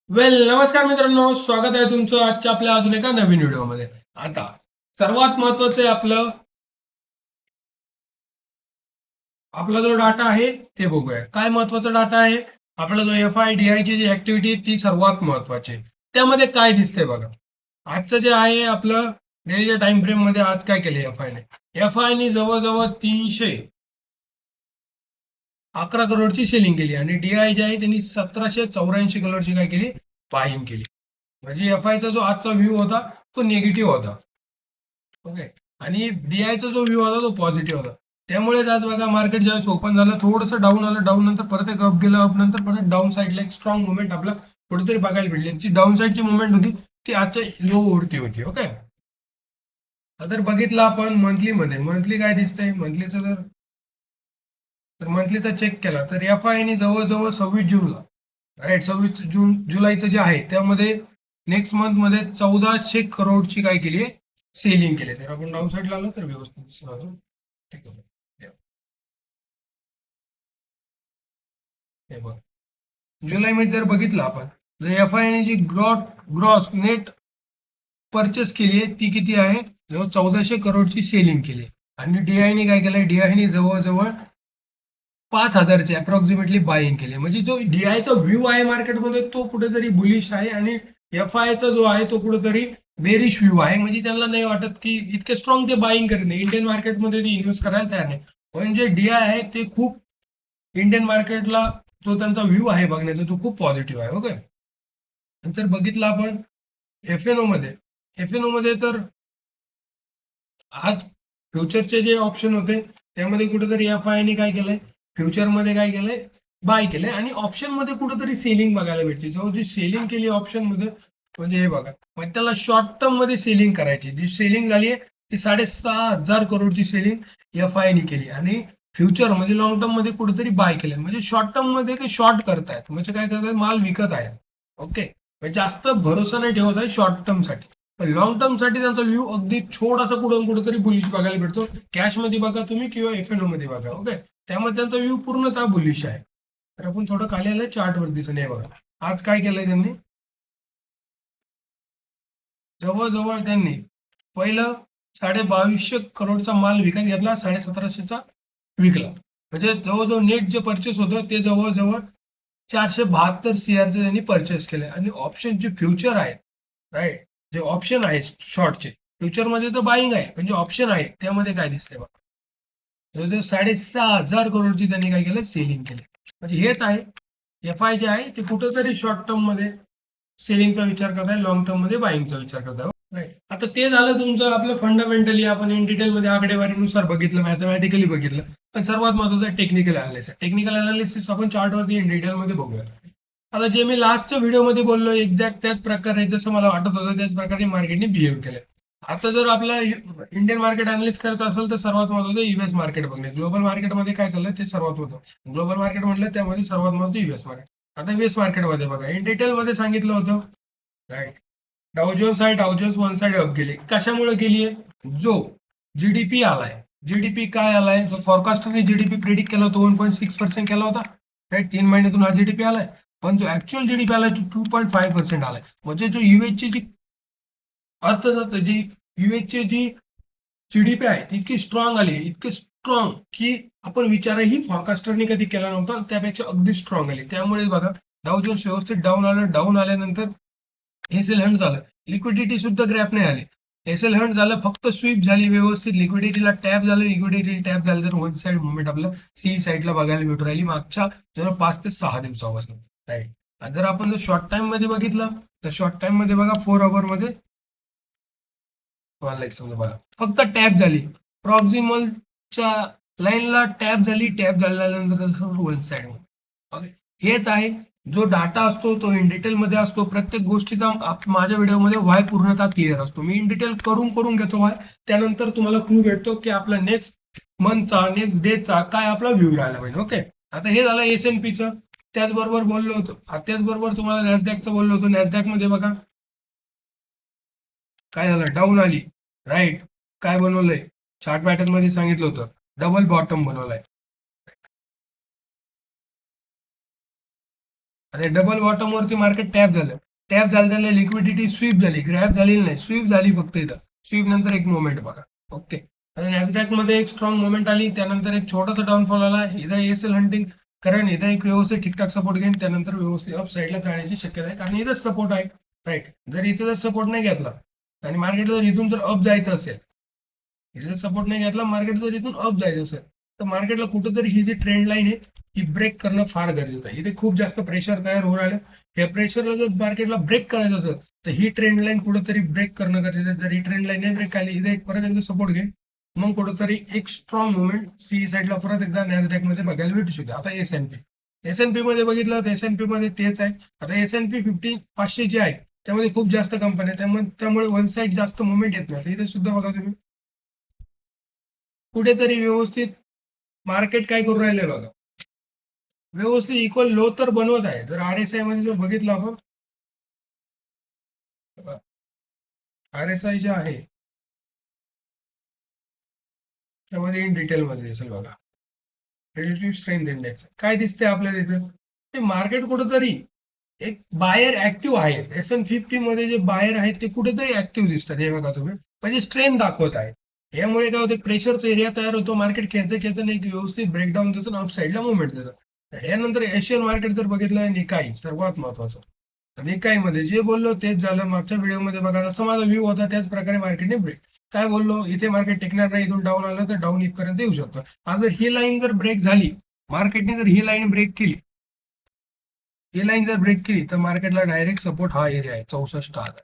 नमस्कार मित्रांनो, स्वागत आहे तुमचं आजच्या आपल्या अजून एका नवीन व्हिडिओमध्ये. आता सर्वात महत्वाचं आहे आपलं आपला जो डाटा आहे ते बघूया. काय महत्वाचा डाटा आहे? आपला जो FI-DI ची जी ऍक्टिव्हिटी ती सर्वात महत्वाची आहे. त्यामध्ये काय दिसतंय बघा. आजचं जे आहे आपलं डेलीच्या टाइम फ्रेम मध्ये आज काय केले FI ने? FI ने जवळजवळ 311 करोडची सेलिंग केली आणि DI जे आहे त्यांनी 1784 करोडची काय केली? बाईंग केली. म्हणजे FI चा जो आजचा व्ह्यू होता तो निगेटिव्ह होता. ओके. आणि DI चा जो व्ह्यू होता तो पॉझिटिव्ह होता. त्यामुळेच आज बघा मार्केट ज्यावेळेस ओपन झालं थोडंसं डाऊन आलं, डाऊन नंतर परत एक अप गेलं, अप नंतर परत डाऊन साईडला एक स्ट्रॉंग मुवमेंट आपला कुठेतरी बघायला भेटली. जी डाऊन साईडची मुवमेंट होती ती आजच्या लो वरती होती. ओके. तर बघितलं आपण मंथली मंथली काय दिसतंय मंथलीचं तर मंथलीचा चेक केला तर FI ने जवळजवळ 26 जूनला, राईट, 26 जून जुलैचं जे आहे त्यामध्ये नेक्स्ट मंथ मध्ये 1400 करोडची काय केली आहे? सेलिंग केली. तर आपण डाऊन साईडला आलो तर व्यवस्थित दिसणार आहोत. ठीक आहे. हे बघ, जुलैमध्ये जर बघितलं आपण तर FI ने जी ग्रॉस नेट परचेस केली आहे ती किती आहे? जवळ 1400 करोडची सेलिंग केली आहे. आणि DI ने काय केलंय? DI ने जवळजवळ 5,000चे अप्रॉक्सिमेटली बाईंग केले. म्हणजे जो DI चा व्ह्यू आहे मार्केटमध्ये तो कुठेतरी बुलिश आहे आणि FI चा जो आहे तो कुठेतरी बेरिश व्ह्यू आहे. म्हणजे त्यांना नाही वाटत की इतके स्ट्रॉंग ते बाईंग करत नाही. इंडियन मार्केटमध्ये ते इन्व्हेस्ट करायला तयार नाही. पण जे DI आहे ते खूप इंडियन मार्केटला जो त्यांचा व्ह्यू आहे बघण्याचा तो खूप पॉझिटिव्ह आहे. ओके. नंतर बघितलं आपण FNO मध्ये. FNO मध्ये तर आज फ्युचरचे जे ऑप्शन होते त्यामध्ये कुठेतरी FI ने काय केलंय? फ्युचरमध्ये काय केलंय? बाय केलंय आणि ऑप्शन मध्ये कुठेतरी सेलिंग बघायला भेटते. जो जी सेलिंग केली ऑप्शन मध्ये म्हणजे हे बघा, मग त्याला शॉर्ट टर्म मध्ये सेलिंग करायची. जी सेलिंग झाली आहे ती 6,500 करोडची सेलिंग FI ने केली आणि फ्युचर म्हणजे लॉंग टर्म मध्ये कुठेतरी बाय केलंय. म्हणजे शॉर्ट टर्म मध्ये ते शॉर्ट करतायत. म्हणजे काय करतायत? माल विकत आहे. ओके. म्हणजे जास्त भरोसा नाही ठेवत आहे शॉर्ट टर्म साठी. पण लॉंग टर्म साठी त्यांचा व्ह्यू अगदी थोडासा कुठून कुठेतरी बुलिश बघायला भेटतो. कॅश मध्ये बघा तुम्ही किंवा FNO मध्ये बघा. ओके. त्यामध्ये त्यांचा व्ह्यू पूर्णतः बुलिश आहे. तर आपण थोडं खाली आलं चार्ट वर दिसून हे बघा. आज काय केलंय त्यांनी? जवळजवळ त्यांनी पहिलं 2250 करोडचा माल विकत घेतला, 1750चा विकला. म्हणजे जवळजवळ नेट जे परचेस होतं ते जवळजवळ 472 CRचे त्यांनी परचेस केले आणि ऑप्शनचे फ्युचर आहे, राईट, जे ऑप्शन आहे शॉर्टचे, फ्युचरमध्ये तर बाईंग आहे पण जे ऑप्शन आहे त्यामध्ये काय दिसतंय बघा, जवळजवळ 6,500 करोडची त्यांनी काय केलं? सेलिंग केली. म्हणजे हेच आहे FI जे आहे ते कुठेतरी शॉर्ट टर्म मध्ये सेलिंगचा विचार करताय, लॉंग टर्म मध्ये बाईंगचा विचार करताय. राईट. आता ते झालं तुमचं आपलं फंडामेंटली आपण इन डिटेलमध्ये आकडेवारीनुसार बघितलं, मॅथमॅटिकली बघितलं. पण सर्वात महत्वाचं आहे टेक्निकल अनालिसिस. टेक्निकल अनालिसिस आपण चार्टवरती इन डिटेलमध्ये बघूया. आता जे मी लास्टच्या व्हिडिओमध्ये बोललो एक्झॅक्ट त्याच प्रकारे जसं मला वाटत होतं त्याच प्रकारे मार्केटने बिहेव केलं. आता जर आपला इंडियन मार्केट अनालिसिस करायचं असेल तर सर्वात महत्वाचं US मार्केट बघणे. ग्लोबल मार्केटमध्ये काय चाललंय ते सर्वात महत्वाचं. ग्लोबल मार्केट म्हटलं त्यामध्ये सर्वात महत्वाचं US मार्केट. आता US मार्केटमध्ये बघा, इन डिटेलमध्ये सांगितलं होतं, राईट. डावजोन्स आहे, डावजोन्स वन साइड अप गेले. कशामुळे गेली आहे? जो जीडीपी आलाय, जीडीपी काय आलाय? जो फॉरकास्टरने जीडीपी प्रिडिक्ट केला होता 1.6% केला होता, राईट. 3 महिन्यातून हा जीडीपी आलाय. पण जो ऍक्च्युअल जीडीपी आलाय तो 2.5% आलाय. म्हणजे जो युएसची जी अर्थशास्त्र जी युएसची जी जीडीपी आहे ती इतकी स्ट्रॉंग आली, इतकी स्ट्रॉंग की आपण विचारही फॉरकास्टरने कधी केला नव्हता, त्यापेक्षा अगदी स्ट्रॉंग आली. त्यामुळे बघा डाव जोन्स व्यवस्थित डाऊन आलं, डाऊन आल्यानंतर एसएल हंट झालं, लिक्विडिटी सुद्धा ग्रॅप नाही आली. एसएल हंट झालं, फक्त स्वीप झाली व्यवस्थित, लिक्विडिटीला टॅप झालं, लिक्विडिटी टॅप झालं तर वन साइड मुवमेंट आपलं सी साईडला बघायला भेटू राहिली मागच्या जवळ 5 ते 6 दिवसापासून, राईट. जर आपण जर शॉर्ट टाइम मध्ये बघितलं तर शॉर्ट टाइम मध्ये बघा 4 आवर मध्ये तुम्हाला एक समजा बघा फक्त टॅप झाली, प्रॉक्सिमलच्या लाईनला टॅप झाली, टॅप झाल्यानंतर वन साइड. हेच आहे जो डाटा असतो तो इन डिटेल मध्ये असतो. प्रत्येक गोष्टीचा माझ्या व्हिडिओमध्ये वाय पूर्णतः क्लिअर असतो. मी इन डिटेल करून करून घेतो वाय, त्यानंतर तुम्हाला क्लू भेटतो की आपला नेक्स्ट मंथचा नेक्स्ट डेचा काय आपला व्ह्यू राहायला पाहिजे. ओके. आता हे झालं S&Pचं. त्याचबरोबर बोललो होतो, त्याचबरोबर तुम्हाला नॅसडॅकचं बोललो होतो. नॅसडॅक मध्ये बघा काय झालं, डाऊन आली, राईट. काय बनवलंय? चार्ट पॅटर्न मध्ये सांगितलं होतं डबल बॉटम बनवलाय. आता डबल बॉटम वरती मार्केट टॅप झालं. टॅप झालं लिक्विडिटी स्वीप झाली, ग्रॅप झालेली नाही, स्वीप झाली फक्त इथं. स्वीप नंतर एक मुवमेंट बघा. ओके. आणि नॅसडॅक मध्ये एक स्ट्रॉंग मुवमेंट आली, त्यानंतर एक छोटासा डाऊनफॉल आला. इथं एसएल हंटिंग, कारण इथं एक व्यवस्थित ठीकठाक सपोर्ट घेईन, त्यानंतर व्यवस्थित अप साईडला जाण्याची शक्यता आहे, कारण इथंच सपोर्ट आहे. राईट. जर इथे जर सपोर्ट नाही घेतला आणि मार्केट जर इथून जर अप जायचं असेल, इथे सपोर्ट नाही घेतला, मार्केट जर इथून अप जायचं असेल, तर मार्केटला कुठेतरी ही जी ट्रेंड लाईन आहे ही ब्रेक करणं फार गरजेचं आहे. इथे खूप जास्त प्रेशर तयार होऊ राहिलं. या प्रेशरला जर मार्केटला ब्रेक करायचं असेल तर ही ट्रेंड लाईन कुठेतरी ब्रेक करणं गरजेचं आहे. जर ही ट्रेंड लाईन नाही ब्रेक आली, इथे परत एकदा सपोर्ट घेईल, मग कुठेतरी एक स्ट्रॉंग मुवमेंट सी साईडला परत एकदा नॅसडॅक मध्ये बघायला भेटू शकते. आता एसएनपी मध्ये बघितलं तर एसएनपी मध्ये तेच आहे. आता एसएनपी 500 जे आहे त्यामध्ये खूप जास्त कंपन्या आहे, त्यामुळे वन साईड जास्त मुवमेंट येत नाही. इथे सुद्धा बघा तुम्ही कुठेतरी व्यवस्थित मार्केट काय करू राहिले बघा, व्यवस्थित इक्वल लो तर बनवत आहे. जर आरएसआय मध्ये जर बघितलं आपण, आरएसआय जे आहे त्यामध्ये इन डिटेल मध्ये दिसेल बघा. रिलेटिव्ह स्ट्रेंथ इंडेक्स काय दिसते आपल्याला इथं, ते मार्केट कुठेतरी एक बायर ऍक्टिव्ह आहे. S&P मध्ये जे बायर आहेत ते कुठेतरी ऍक्टिव्ह दिसतात. हे बघा तुम्ही, म्हणजे स्ट्रेंथ दाखवत आहे. यामुळे काय होतं, प्रेशरचा एरिया तयार होतो. मार्केट खेळतं एक व्यवस्थित ब्रेकडाऊन देतं, अप साईडला मुवमेंट देतं. यानंतर एशियन मार्केट जर बघितलं, निकाई सर्वात महत्वाचं. निकाईमध्ये जे बोललो तेच झालं मागच्या व्हिडिओमध्ये बघा. जसं माझा व्ह्यू होता त्याच प्रकारे मार्केटने ब्रेक, काय बोललो, इथे मार्केट टिकणार नाही, इथून डाऊन आलं तर डाऊन इथपर्यंत येऊ शकतो. आज जर ही लाईन जर ब्रेक झाली, मार्केटने जर ही लाईन ब्रेक केली, ही लाईन जर ब्रेक केली तर मार्केटला डायरेक्ट सपोर्ट हा एरिया आहे 64,000.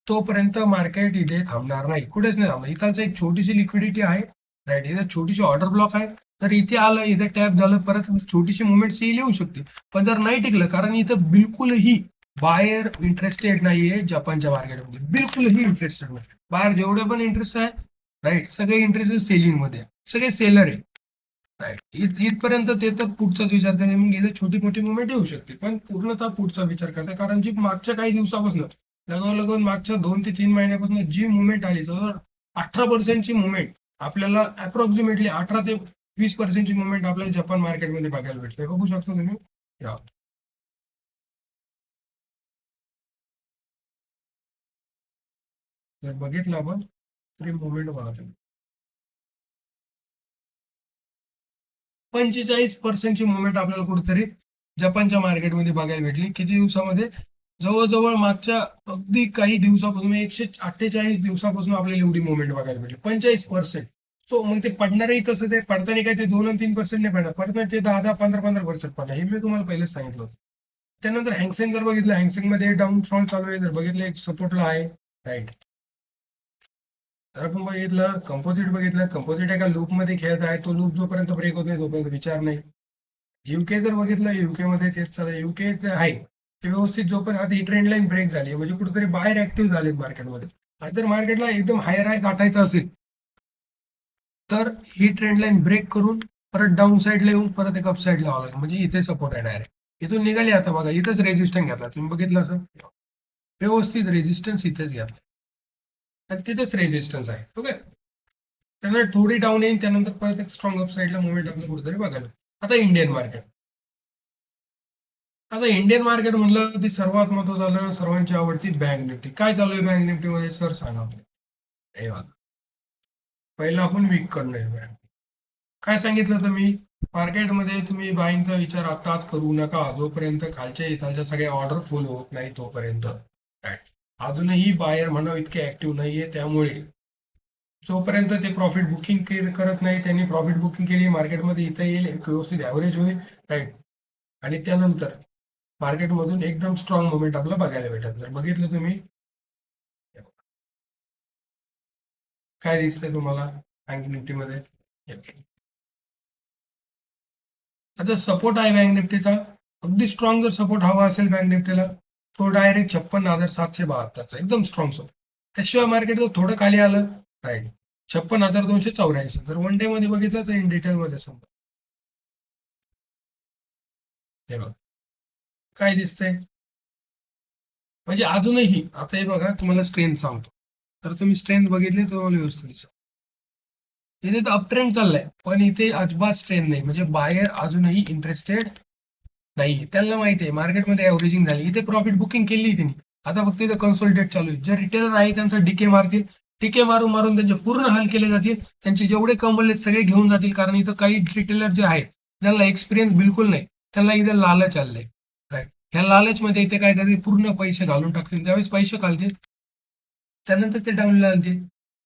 तोपर्यंत मार्केट इथे थांबणार नाही, कुठेच नाही थांबणार. इथंच एक छोटीशी लिक्विडिटी आहे. राईट. इथं छोटीशी ऑर्डर ब्लॉक आहे. तर इथे आलं, इथे टॅप झालं, परत छोटीशी मुवमेंट सी येऊ शकते. पण जर नाही टिकलं, कारण इथं बिलकुलही बायर इंटरेस्टेड नाहीये जपानच्या मार्केटमध्ये, बिलकुलही इंटरेस्टेड नाही. बाहेर जेवढे पण इंटरेस्ट आहे, राईट, सगळे इंटरेस्ट सेलिंग मध्ये, सगळे सेलर आहे. राईट. इथपर्यंत ते तर पुढचाच विचार करणे, मग इथे छोटी मोठी मुवमेंट येऊ शकते, पण पूर्णतः पुढचा विचार करते. कारण जी मागच्या काही दिवसापासून लगोलग मागच्या 2 ते 3 महिन्यापासून जी मुवमेंट आली, जवळ 18%ची मुवमेंट आपल्याला अप्रॉक्सिमेटली 18 ते 20%ची मुवमेंट आपल्याला जपान मार्केटमध्ये बघायला भेटते. बघू शकतो तुम्ही. जर बघितलं आपण तरी मुवमेंट बघा तुम्ही, 45%ची मुवमेंट आपल्याला कुठेतरी जपानच्या मार्केटमध्ये बघायला भेटली. किती दिवसामध्ये, जवळजवळ मागच्या अगदी काही दिवसापासून, 148 दिवसापासून आपल्याला एवढी मुवमेंट बघायला भेटली, 45%. सो मग ते पडणारही तसंच आहे. पडताना काय ते 2 आणि 3% नाही पडणार, पडणार ते 10-15% पडणार. हे मी तुम्हाला पहिलेच सांगितलं होतं. त्यानंतर हँगसेंग जर बघितलं, हँगसेंग मध्ये डाऊनफॉल चालू आहे. जर बघितलं एक सपोर्टला आहे. राईट. तर आपण बघितलं कंपोजिट, बघितलं कंपोजिट एका लूप मध्ये खेळत आहे. तो लूप जोपर्यंत ब्रेक होत नाही तोपर्यंत विचार नाही. युके जर बघितलं, युके मध्ये तेच चालू आहे. युके जे आहे ते व्यवस्थित जोपर्यंत, आता ही ट्रेंड लाईन ब्रेक झाली म्हणजे कुठेतरी बाहेर ऍक्टिव्ह झाले मार्केटमध्ये. आणि जर मार्केटला एकदम हायर हाय गाठायचं असेल तर ही ट्रेंड लाईन ब्रेक करून परत डाऊन साईडला येऊन परत एक अप साईडला लावावं लागेल. म्हणजे इथे सपोर्ट आहे डायरेक्ट. इथून निघाली, आता बघा इथंच रेजिस्टन्स घेतला तुम्ही, बघितलं असं व्यवस्थित रेजिस्टन्स इथेच घेतला आणि तिथेच रेजिस्टन्स आहे. ओके. त्यानंतर थोडी डाऊन येईल, त्यानंतर परत एक स्ट्रॉंग अप साईडला मुवमेंट आपल्याला कुठेतरी बघायला. आता इंडियन मार्केट, आता इंडियन मार्केट म्हणलं ती सर्वात महत्वाचं झालं, सर्वांची आवडती बँक निफ्टी. काय चालू आहे बँक निफ्टी मध्ये सर, सांगा आपल्याला. हे बघा, पहिलं आपण वीक कडनं काय सांगितलं तुम्ही, मार्केटमध्ये तुम्ही बाईंगचा विचार आताच करू नका जोपर्यंत खालच्या इथालच्या सगळ्या ऑर्डर फुल होत नाही तोपर्यंत. काय, अजूनही बायर म्हणा इतके ऍक्टिव्ह नाहीये, त्यामुळे जोपर्यंत ते प्रॉफिट बुकिंग करत नाही, त्यांनी प्रॉफिट बुकिंग केली, मार्केटमध्ये इथं येईल, एक व्यवस्थित ऍव्हरेज होईल. राईट. आणि त्यानंतर मार्केटमधून एकदम स्ट्रॉंग मुवमेंट आपल्याला बघायला भेटत. जर बघितलं तुम्ही, काय दिसतंय तुम्हाला बँक निफ्टीमध्ये, आता सपोर्ट आहे बँक निफ्टीचा. अगदी स्ट्रॉंग जर सपोर्ट हवा असेल बँक निफ्टीला, तो डायरेक्ट 56,772 एकदम स्ट्रॉंग सपोर्ट. त्याशिवाय मार्केट जर थोडं खाली आलं, राईट, 56,284. जर वन डे मध्ये बघितलं तर इन डिटेल मध्ये समजा, हे बघा काय दिसतंय. म्हणजे अजूनही, आता हे बघा तुम्हाला स्ट्रेंथ सांगतो, तर तुम्ही स्ट्रेंथ बघितली तर तुम्हाला व्यवस्थित दिसेल. इथे तर अप ट्रेंड चाललाय, पण इथे अजिबात स्ट्रेंथ नाही, म्हणजे बायर अजूनही इंटरेस्टेड नाही, त्यांना माहिती आहे मार्केटमध्ये ऍव्हरेजिंग झाली, इथे प्रॉफिट बुकिंग केली त्यांनी. आता फक्त इथे कन्सोलिडेट चालू आहे. जे रिटेलर आहे त्यांचा डीके मारतील, टीके मारून मारून त्यांचे पूर्ण हाल केले जातील. त्यांचे जेवढे कमवले सगळे घेऊन जातील, कारण इथं काही रिटेलर जे आहेत ज्यांना एक्सपिरियन्स बिलकुल नाही, त्यांना इथं लालच आलंय. राईट, ह्या लालचमध्ये इथे काय करतील, पूर्ण पैसे घालून टाकतील. ज्यावेळेस पैसे घालतील त्यानंतर ते डाऊनला आणतील.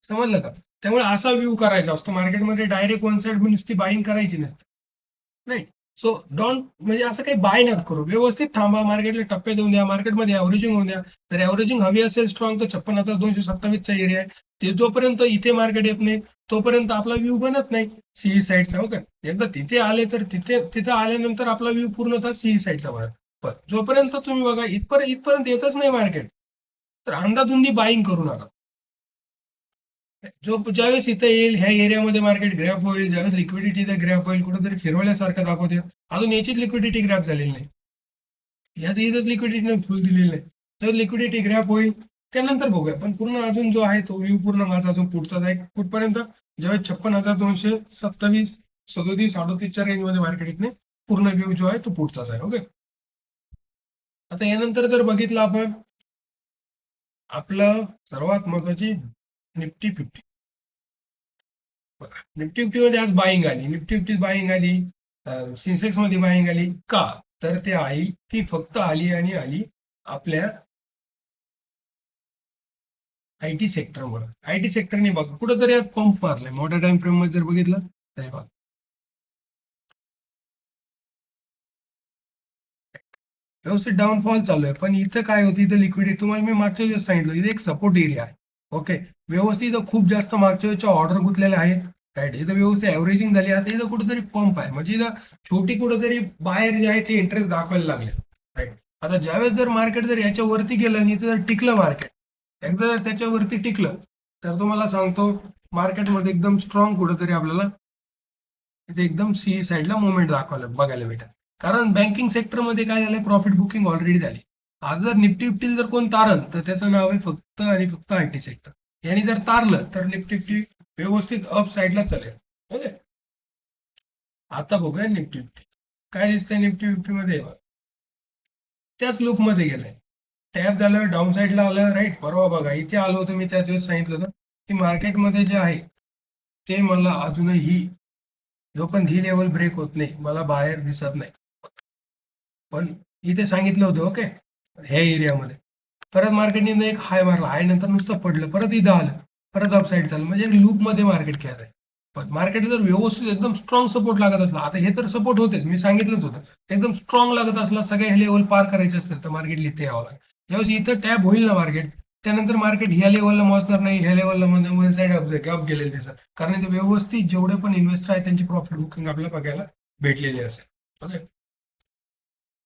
समजलं का? त्यामुळे असा व्ह्यू करायचा असतो मार्केटमध्ये. डायरेक्ट वन साइड नुसती बाईंग करायची नसते. नाही, सो डोंट, म्हणजे असं काही बाय नका करू. व्यवस्थित थांबा, मार्केटला टप्पे देऊन द्या, मार्केटमध्ये ॲव्हरेजिंग होऊन द्या. जर ॲव्हरेजिंग हवी असेल स्ट्रॉंग, तर 56,227चा एरिया आहे. ते जोपर्यंत इथे मार्केट येत नाही तोपर्यंत आपला व्ह्यू बनत नाही सीई साईडचा. ओके, एकदा तिथे आले तर तिथे आल्यानंतर आपला व्ह्यू पूर्णतः सीई साईडचा बनत. पण जोपर्यंत तुम्ही बघा इथपर्यंत येतच नाही मार्केट, तर अंदाधुंदी बाईंग करू नका. ज्यावेळेस इथं येईल ह्या एरियामध्ये मार्केट ग्रॅप होईल, ज्यावेळेस लिक्विडिटी इथं ग्रॅप होईल, कुठेतरी फिरवल्यासारखं दाखवते. अजून याचीच लिक्विडिटी ग्रॅप झालेली नाही, ह्याच इथंच लिक्विडिटी फुल दिलेली नाही. तर लिक्विडिटी ग्रॅप होईल त्यानंतर बघूया. पण पूर्ण अजून जो आहे तो व्ह्यू पूर्ण माझा अजून पुढचाच आहे. कुठपर्यंत? ज्यावेळेस 56,227, 37, 38च्या रेंजमध्ये मार्केट इथने पूर्ण व्ह्यू जो आहे तो पुढचाच आहे. ओके, आता यानंतर जर बघितलं आपण आपलं सर्वात महत्वाची निफ्टी 50. निफ्टी 50 मध्ये आज बाईंग आली, निफ्टी 50 बाईंग आली, सेन्सेक्स मध्ये बाईंग आली. का? तर ती फक्त आली आणि आली आपल्या आयटी सेक्टरमुळे. आयटी सेक्टरने बघा कुठंतरी आज पंप मारलाय. मोठ्या टाइम फ्रेम मध्ये जर बघितलं तर बघा व्यवस्थित डाऊनफॉल चालू आहे. पण इथं काय होतं, इथं लिक्विडिटी तुम्हाला मी मागच्या वेळेस सांगितलं, इथे एक सपोर्ट एरिया आहे. ओके, व्यवस्थित इथं खूप जास्त मागच्या वेळेच्या ऑर्डर गुंतलेल्या आहेत. राईट, इथं व्यवस्थित ऍव्हरेजिंग झाली. आता इथं कुठेतरी पंप आहे, म्हणजे इथं छोटी कुठेतरी बाहेर जे आहे ते इंटरेस्ट दाखवायला लागले. राईट, आता ज्यावेळेस जर मार्केट जर याच्यावरती गेलं आणि इथं जर टिकलं मार्केट, एकदा जर त्याच्यावरती टिकलं, तर तुम्हाला सांगतो मार्केटमध्ये एकदम स्ट्रॉंग कुठेतरी आपल्याला इथे एकदम सी साईडला मुवमेंट दाखवायला बघायला भेटेल. कारण बँकिंग सेक्टरमध्ये काय झालंय, प्रॉफिट बुकिंग ऑलरेडी झाली. आज जर निफ्टी फिफ्टी जर कोण तारल तर त्याचं नाव आहे फक्त आणि फक्त आयटी सेक्टर. यांनी जर तारलं तर निफ्टी फिफ्टी व्यवस्थित अप साईडला चालेल. ओके, आता बघूया निफ्टी फिफ्टी काय दिसतंय. निफ्टी फिफ्टी मध्ये त्याच लूप मध्ये गेलाय, टॅप झालं, डाऊन साईडला आलं. राईट, परवा बघा इथे आलो होतो मी, त्याच वेळेस सांगितलं होतं की मार्केटमध्ये जे आहे ते मला अजूनही जो पण ही लेवल ब्रेक होत नाही मला बाहेर दिसत नाही. पण इथे सांगितलं होतं ओके, ह्या एरियामध्ये परत मार्केटने एक हाय मारला, हाय नंतर नुसतं पडलं, परत इथं आलं, परत अपसाईड चाललं, म्हणजे लूप मध्ये मार्केट खेळत आहे. पण मार्केट जर व्यवस्थित एकदम स्ट्रॉंग सपोर्ट लागत असला, आता हे तर सपोर्ट होतेच, मी सांगितलंच होतं, एकदम स्ट्रॉंग लागत असला, सगळ्या लेवल पार करायचे असतील तर मार्केट इथे यावं लागेल. ज्यावेळेस इथं टॅप होईल ना मार्केट, त्यानंतर मार्केट ह्या लेवलला मोजणार नाही, ह्या लेवलला वन साईड अप गेलेले दिसत. कारण ते व्यवस्थित जेवढे पण इन्व्हेस्टर आहेत त्यांची प्रॉफिट बुकिंग आपल्याला बघायला भेटलेली असेल. ओके,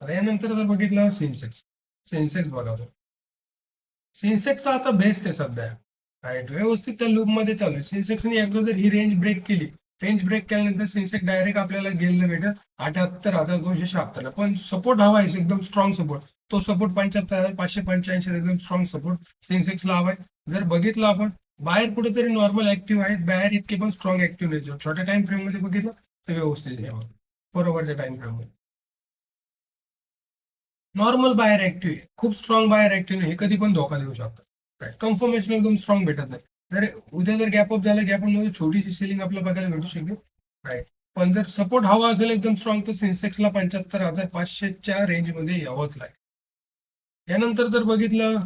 आता यानंतर जर बघितलं सेन्सेक्स, सेन्सेक्स बघा तो सेन्सेक्सचा आता बेस्ट आहे सध्या. राईट, व्यवस्थित त्या लूप मध्ये चालू आहे. सेन्सेक्सने एकदा जर ही रेंज ब्रेक केली, रेंज ब्रेक केल्यानंतर सेन्सेक्स डायरेक्ट आपल्याला गेलेलं भेटेल 78,276. पण सपोर्ट हवा आहे एकदम स्ट्रॉंग सपोर्ट. तो सपोर्ट 75,585 एकदम स्ट्रॉंग सपोर्ट सेन्सेक्सला हवाय. जर बघितलं आपण बाहेर कुठेतरी नॉर्मल ऍक्टिव्ह आहेत, बाहेर इतके पण स्ट्रॉंग ऍक्टिव्ह नाही. छोट्या टाइम फ्रेम मध्ये बघितलं तर व्यवस्थित आहे बरोबरच्या टाइम फ्रेम मध्ये नॉर्मल बाहेर ऍक्टिव्ह आहे, खूप स्ट्रॉंग बाहेर ऍक्टिव्ह नाही. हे कधी पण धोका देऊ शकतात. कन्फर्मेशन एकदम स्ट्रॉंग भेटत नाही. जर उद्या जर गॅपअप झाला, गॅपअप मध्ये छोटीशी सेलिंग आपल्याला बघायला भेटू शकते. राईट, पण जर सपोर्ट हवा असेल एकदम स्ट्रॉंग तर सेन्सेक्सला 75,500च्या रेंजमध्ये यावंच लागेल. यानंतर जर बघितलं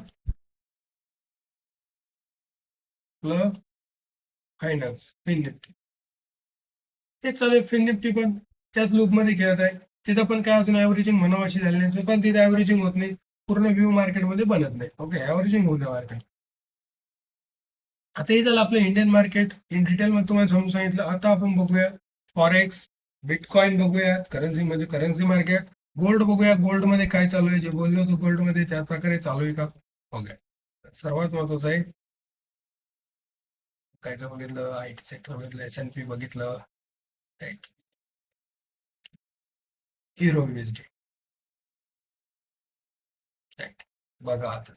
आपलं फायनान्स, फिन निफ्टी, तेच चालेल. फिन निफ्टी पण त्याच लूप मध्ये खेळत आहे. तिथं पण काय अजून ऍव्हरेजिंग म्हणावं अशी झाली नाही, पण तिथे ऍव्हरेजिंग होत नाही, पूर्ण व्ह्यू मार्केटमध्ये बनत नाही. ओके, ऍव्हरेजिंग होऊ द्या मार्केट. आता हे झालं आपलं इंडियन मार्केट इन डिटेल मध्ये तुम्हाला समजून सांगितलं. आता आपण बघूया फॉरेक्स, बिटकॉइन बघूया, करन्सी म्हणजे करन्सी मार्केट, गोल्ड बघूया. गोल्ड मध्ये काय चालू आहे, जे बोललो होतो गोल्ड मध्ये त्या प्रकारे चालू आहे का. ओके, सर्वात महत्वाचं आहे काय काय बघितलं, आयटी सेक्टर बघितलं, S&P बघितलं. Right, hero USD. राईट, बघा आता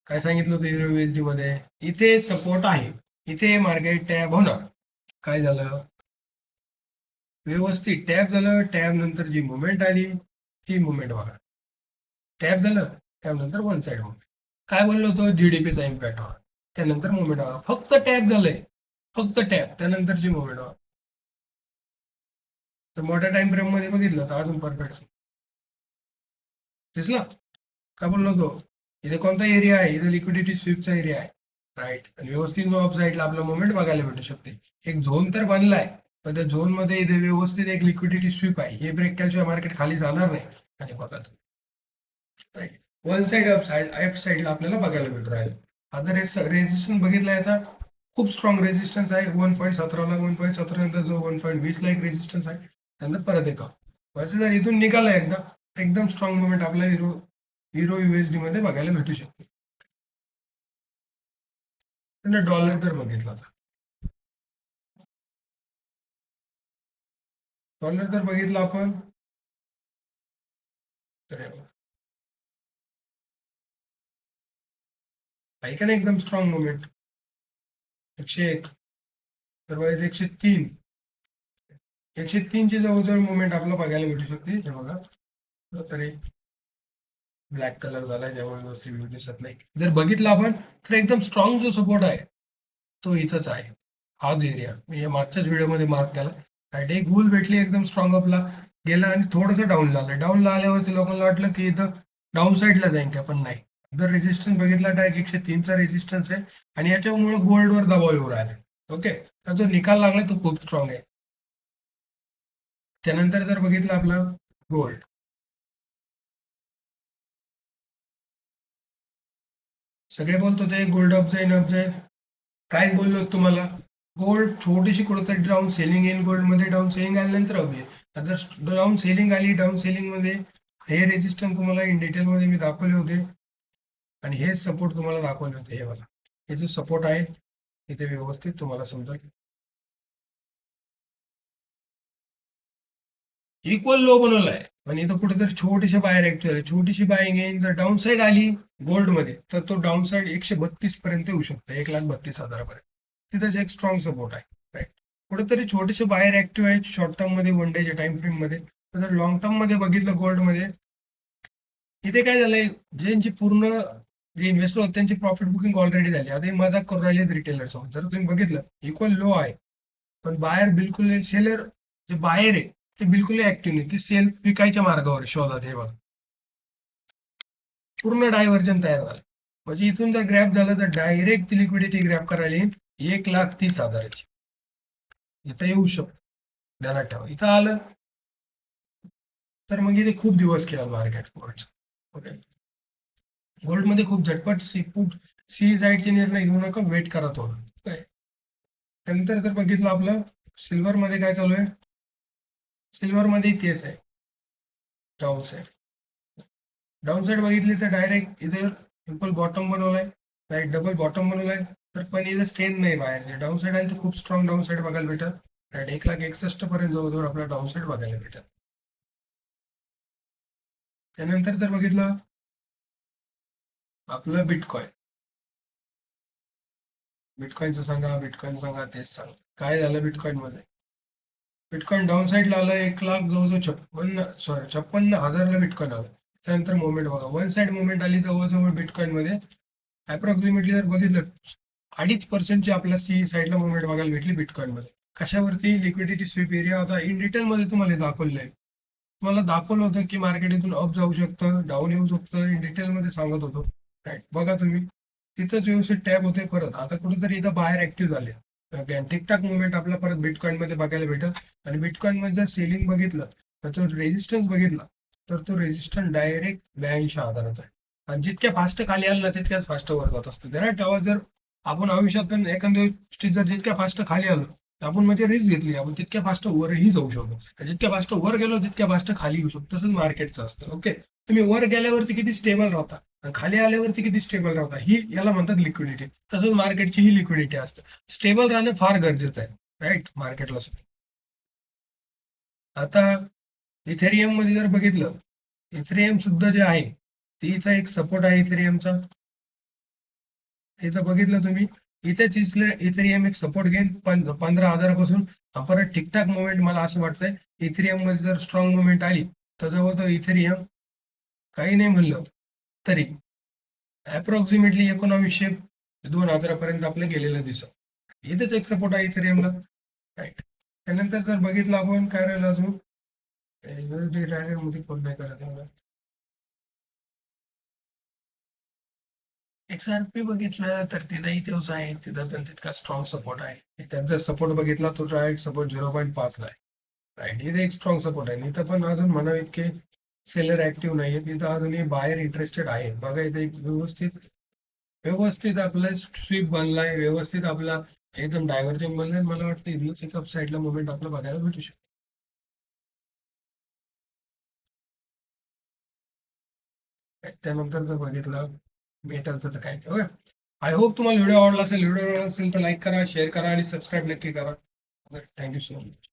काय सांगितलं होतं हिरो USD मध्ये, इथे सपोर्ट आहे, इथे मार्केट टॅब होणार. काय झालं, व्यवस्थित टॅप झालं, टॅब नंतर जी मुवमेंट आली ही मुवमेंट बघा, टॅप झालं त्यानंतर वन साइड मुवमेंट. काय बोललो होतो, जीडीपीचा इम्पॅक्ट व्हा, त्यानंतर मुवमेंट व्हा. फक्त टॅप झालंय, फक्त टॅप, त्यानंतरची मुवमेंट व्हा. तर मोठ्या टाइम फ्रेम मध्ये बघितलं तर अजून परफेक्ट दिसला. काय बोललो होतो, इथे कोणता एरिया आहे, इथे लिक्विडिटी स्वीपचा एरिया आहे, राईट. आणि व्यवस्थित ऑफ साईडला आपलं मुवमेंट बघायला भेटू शकते. एक झोन तर बनलाय, पण त्या झोन मध्ये इथे व्यवस्थित एक लिक्विडिटी स्वीप आहे. हे ब्रेक केल्याशिवाय मार्केट खाली जाणार नाही. आणि बघा right, one side up side F साइडला आपल्याला बघायला भेटू राहील. हा जर रेजिस्टन्स बघितला, याचा खूप स्ट्रॉंग रेजिस्टन्स आहे 1.17ला, 1.17 नंतर जो 1.20ला एक रेजिस्टन्स आहे, त्यानंतर परत एक वैसे जर इथून निघाला एकदा, एकदम स्ट्रॉंग मुवमेंट आपल्या युरो युएसडी मध्ये बघायला भेटू शकते. त्यांना डॉलर जर बघितला तर, डॉलर जर बघितला आपण तर आहे का नाही एकदम स्ट्रॉंग मुवमेंट. 101 तर बघायचं 103, 103 ची जवळजवळ मुवमेंट आपल्याला बघायला भेटू शकते. हे बघा तरी ब्लॅक कलर झालाय त्यामुळे व्यवस्थित व्ह्यू दिसत नाही. जर बघितलं आपण तर एकदम स्ट्रॉंग जो सपोर्ट आहे तो इथंच आहे, हाच एरिया मी मागच्याच व्हिडिओमध्ये मार्क केला. राईट, एक बुल भेटली एकदम स्ट्रॉंग आपला, गेला आणि थोडंसं डाऊनला आलं. डाऊनला आल्यावरती लोकांना वाटलं की इथं डाऊन साईडला जाईन का, पण नाही. जर रेजिस्टन्स बघितला डायरेक्ट 103चा रेजिस्टन्स आहे आणि याच्यामुळे गोल्डवर दबाव येऊ राहिला. ओके, तर जो निकाल लागला तो खूप स्ट्रॉंग आहे. त्यानंतर जर बघितलं आपलं गोल्ड, सगळे बोलतो ते गोल्ड अप जाईन अप जाईन, काय बोललो तुम्हाला, गोल्ड छोटीशी कुठेतरी डाऊन सेलिंग येईल, गोल्ड मध्ये डाऊन सेलिंग आल्यानंतर अप येईल. जर डाऊन सेलिंग आली, डाऊन सेलिंग मध्ये हे रेजिस्टन्स तुम्हाला इन डिटेल मध्ये मी दाखवले होते आणि हे सपोर्ट तुम्हाला दाखवले होते. हे बघा, हे जो सपोर्ट आहे इथे व्यवस्थित तुम्हाला समजेल. इक्वल लो बनवलाय पण इथं कुठेतरी छोटीशी बाहेर ऍक्च्युअल आहे, छोटीशी बायिंग येईल. जर डाऊन साईड आली गोल्ड मध्ये तर तो डाऊन साईड 132 पर्यंत येऊ शकतो, 1,32,000 तिथेच एक स्ट्रॉंग सपोर्ट आहे. राईट, कुठेतरी छोटेसे बाहेर ऍक्टिव्ह आहेत शॉर्ट टर्म मध्ये, वन डेच्या टाइम फ्रेम मध्ये. जर लॉंग टर्म मध्ये बघितलं गोल्ड मध्ये, इथे काय झालंय, ज्यांची पूर्ण जे इन्व्हेस्टर होते त्यांची प्रॉफिट बुकिंग ऑलरेडी झाली. आता हे मजाक करू राहिले रिटेलर सोबत. जर तुम्ही बघितलं इक्वल लो आहे पण बाहेर बिलकुल, सेलर जे बाहेर आहे ते बिलकुल ऍक्टिव्ह नाही, ते सेल विकायच्या मार्गावर शोधात. हे बघा, पूर्ण डायव्हर्जन तयार झालं. म्हणजे इथून जर ग्रॅप झालं तर डायरेक्ट लिक्विडिटी ग्रॅप करायला येईल 1,30,000ची. इथं येऊ शकतो, ध्यानात ठेवा. इथं आलं तर मग इथे खूप दिवस खेळाल मार्केट गोल्ड. ओके, गोल्ड मध्ये खूप झटपट सी साईडचे निर्णय घेऊ नका, वेट करा थोडं. ओके, नंतर जर बघितलं आपलं सिल्वर मध्ये काय चालू आहे, सिल्वर मध्ये तेच आहे, डाऊन साईड. डाऊन साईड बघितली तर डायरेक्ट इथे सिंपल बॉटम बनवलाय, राईट, डबल बॉटम बनवलाय. तर पण इथे स्ट्रेन नाही बाहेरचे, डाऊन साईड आहे तर खूप स्ट्रॉंग डाऊन साईड बघायला भेटत. राईट, 1,61,000 पर्यंत जवळजवळ आपला डाऊन साईड बघायला भेटत. त्यानंतर जर बघितलं आपलं बिटकॉइन, बिटकॉइनचं सांगा तेच सांगा. काय झालं बिटकॉइन मध्ये, बिटकॉइन डाऊन साईडला आलं, 1,00,000 जवळजवळ 56,000ला बिटकॉइन आलं. त्यानंतर मुवमेंट बघा, वन साईड मुवमेंट आली जवळजवळ बिटकॉइन मध्ये अप्रॉक्सिमेटली जर बघितलं 2.5%ची आपल्या सी साईडला मुवमेंट बघायला भेटली बिटकॉइन मध्ये. कशावरती, लिक्विडिटी स्वीप एरिया होता. इन डिटेल मध्ये तुम्हाला दाखवलेलं आहे, तुम्हाला दाखवलं होतं की मार्केट इथून अप जाऊ शकतं, डाऊन येऊ शकतं, इन डिटेल मध्ये सांगत होतो. राईट, बघा तुम्ही तिथंच व्यवस्थित टॅप होते. परत आता कुठेतरी इथं बाहेर ऍक्टिव्ह झाले, ठीकठाक मुवमेंट आपला परत बिटकॉइन मध्ये बघायला भेटत. आणि बिटकॉइन मध्ये जर सेलिंग बघितलं तर तो रेजिस्टन्स बघितला तर तो रेजिस्टन्स डायरेक्ट 82,000चा आहे. आणि जितक्या फास्ट खाली आलं ना तितक्याच फास्ट वर जात असतं. त्याला तेव्हा जर आपण आयुष्यात एखाद्या गोष्टीत जर जितक्या फास्ट खाली आलो तर आपण म्हणजे रिस्क घेतली, आपण तितक्या फास्ट वरही जाऊ शकतो. जितक्या फास्ट वर गेलो तितक्या फास्ट खाली येऊ शकतो. तसंच मार्केटचं असतं. ओके, तुम्ही वर गेल्यावरती किती स्टेबल राहता, खाली आल्यावरती किती स्टेबल राहता, ही याला म्हणतात लिक्विडिटी. तसंच मार्केटची ही लिक्विडिटी असते. स्टेबल राहणं फार गरजेचं आहे, राईट, मार्केटला. आता इथेरियम मध्ये जर बघितलं, इथेरियम सुद्धा जे आहे ते इथं एक सपोर्ट आहे इथेरियमचा. इथं बघितलं तुम्ही, इथेच इथेरियम एक सपोर्ट घेईन 15,000 पासून परत ठीकठाक मुवमेंट. मला असं वाटतंय इथेरियम मध्ये जर स्ट्रॉंग मुवमेंट आली तर जवळ इथेरियम काही नाही म्हणलं तरी अप्रॉक्सिमेटली 1900-2000 पर्यंत आपलं गेलेलं दिसत. इथेच एक सपोर्ट आहे इथेरियमला, राईट. त्यानंतर जर बघितलं आपण काय राहिलं अजून, मध्ये कोण नाही करत आहे. XRP बघितलं तर तिथंही तोच आहे, तिथं पण तितका स्ट्रॉंग सपोर्ट आहे. त्यांचा सपोर्ट बघितला तो डायरेक्ट सपोर्ट 0.5 ला आहे, राईट. इथे एक स्ट्रॉंग सपोर्ट आहे. इथं पण अजून म्हणा इतके सेलर ऍक्टिव्ह नाहीये, तिथं अजूनही बाहेर इंटरेस्टेड आहे. बघा इथे एक व्यवस्थित व्यवस्थित आपला स्वीप बनलाय, व्यवस्थित आपला एकदम डायव्हर्जन बनलाय. मला वाटतं इथूनच एक अप साईडला मुवमेंट आपल्याला बघायला भेटू शकतो. त्यानंतर जर बघितलं मेटलचं तर काय नाही. आय होप तुम्हाला व्हिडिओ आवडला असेल. व्हिडिओ आवडला असेल तर लाईक करा, शेअर करा आणि सबस्क्राईब नक्की करा. Thank you so much.